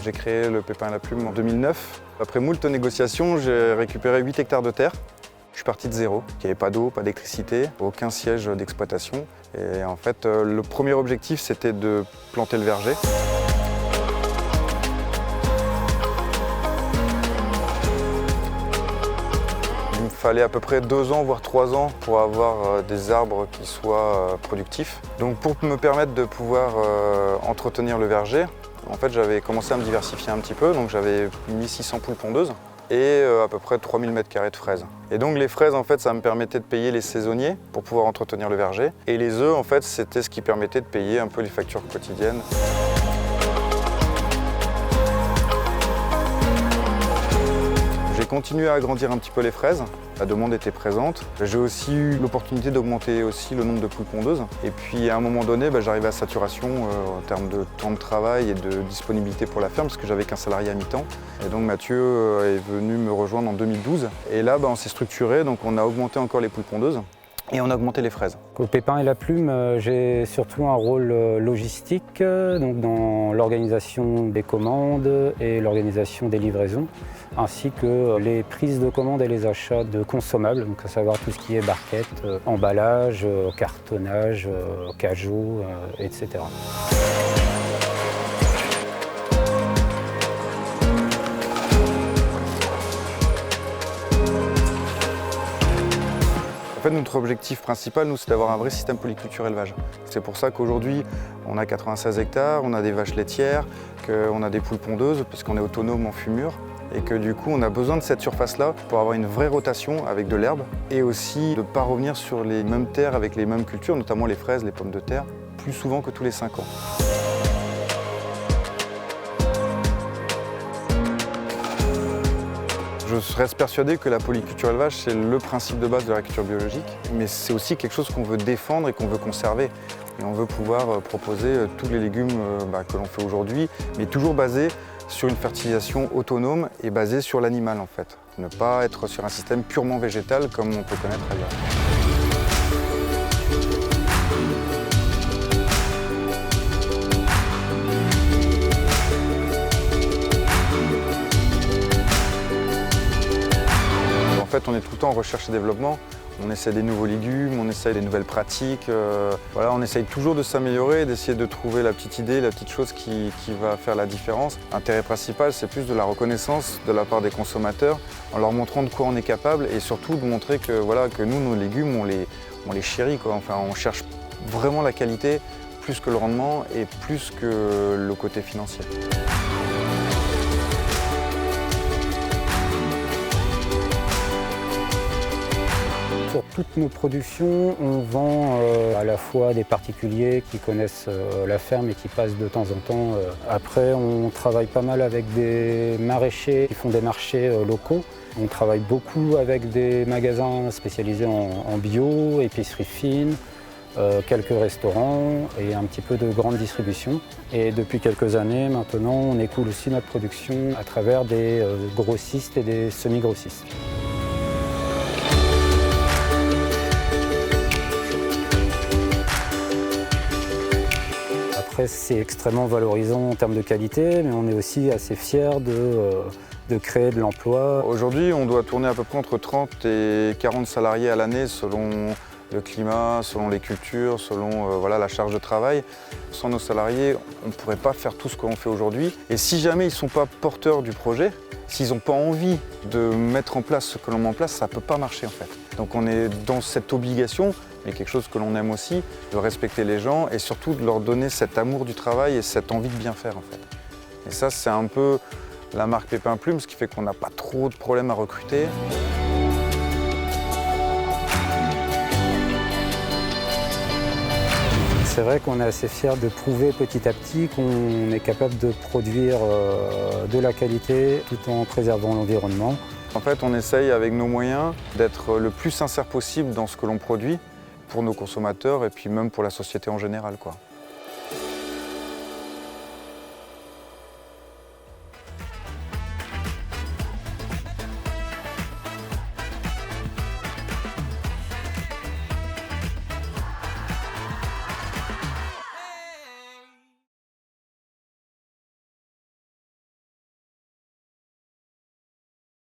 J'ai créé le Pépin et la Plume en 2009. Après moult négociations, j'ai récupéré 8 hectares de terre. Je suis parti de zéro. Il n'y avait pas d'eau, pas d'électricité, aucun siège d'exploitation. Et en fait, le premier objectif, c'était de planter le verger. Il me fallait à peu près 2 ans, voire 3 ans pour avoir des arbres qui soient productifs. Donc pour me permettre de pouvoir entretenir le verger, en fait, j'avais commencé à me diversifier un petit peu, donc j'avais 1600 poules pondeuses et à peu près 3000 m² de fraises. Et donc les fraises, en fait, ça me permettait de payer les saisonniers pour pouvoir entretenir le verger. Et les œufs, en fait, c'était ce qui permettait de payer un peu les factures quotidiennes. J'ai continué à agrandir un petit peu les fraises, la demande était présente. J'ai aussi eu l'opportunité d'augmenter aussi le nombre de poules pondeuses. Et puis à un moment donné, j'arrivais à saturation en termes de temps de travail et de disponibilité pour la ferme, parce que j'avais qu'un salarié à mi-temps. Et donc Mathieu est venu me rejoindre en 2012. Et là, on s'est structuré, donc on a augmenté encore les poules pondeuses. Et on a augmenté les fraises. Au Pépin et la Plume, j'ai surtout un rôle logistique, donc dans l'organisation des commandes et l'organisation des livraisons, ainsi que les prises de commandes et les achats de consommables, donc à savoir tout ce qui est barquettes, emballage, cartonnage, cajot, etc. En fait, notre objectif principal, c'est d'avoir un vrai système polyculture élevage. C'est pour ça qu'aujourd'hui, on a 96 hectares, on a des vaches laitières, qu'on a des poules pondeuses, puisqu'on est autonome en fumure, et que du coup, on a besoin de cette surface-là pour avoir une vraie rotation avec de l'herbe, et aussi de ne pas revenir sur les mêmes terres avec les mêmes cultures, notamment les fraises, les pommes de terre, plus souvent que tous les 5 ans. Je reste persuadé que la polyculture élevage, c'est le principe de base de l'agriculture biologique, mais c'est aussi quelque chose qu'on veut défendre et qu'on veut conserver. Et on veut pouvoir proposer tous les légumes que l'on fait aujourd'hui, mais toujours basés sur une fertilisation autonome et basée sur l'animal en fait. Ne pas être sur un système purement végétal comme on peut connaître ailleurs. En fait, on est tout le temps en recherche et développement. On essaie des nouveaux légumes, on essaie des nouvelles pratiques. On essaye toujours de s'améliorer, d'essayer de trouver la petite idée, la petite chose qui va faire la différence. L'intérêt principal, c'est plus de la reconnaissance de la part des consommateurs, en leur montrant de quoi on est capable et surtout de montrer que nous, nos légumes, on les chérit, quoi. Enfin, on cherche vraiment la qualité plus que le rendement et plus que le côté financier. Sur toutes nos productions, on vend à la fois des particuliers qui connaissent la ferme et qui passent de temps en temps. Après, on travaille pas mal avec des maraîchers qui font des marchés locaux. On travaille beaucoup avec des magasins spécialisés en bio, épicerie fine, quelques restaurants et un petit peu de grande distribution. Et depuis quelques années maintenant, on écoule aussi notre production à travers des grossistes et des semi-grossistes. Après, c'est extrêmement valorisant en termes de qualité, mais on est aussi assez fiers de créer de l'emploi. Aujourd'hui, on doit tourner à peu près entre 30 et 40 salariés à l'année selon le climat, selon les cultures, selon la charge de travail. Sans nos salariés, on ne pourrait pas faire tout ce que l'on fait aujourd'hui. Et si jamais ils ne sont pas porteurs du projet, s'ils n'ont pas envie de mettre en place ce que l'on met en place, ça ne peut pas marcher en fait. Donc on est dans cette obligation, mais quelque chose que l'on aime aussi, de respecter les gens et surtout de leur donner cet amour du travail et cette envie de bien faire en fait. Et ça, c'est un peu la marque Pépin Plume, ce qui fait qu'on n'a pas trop de problèmes à recruter. C'est vrai qu'on est assez fiers de prouver petit à petit qu'on est capable de produire de la qualité tout en préservant l'environnement. En fait, on essaye avec nos moyens d'être le plus sincère possible dans ce que l'on produit pour nos consommateurs et puis même pour la société en général, quoi.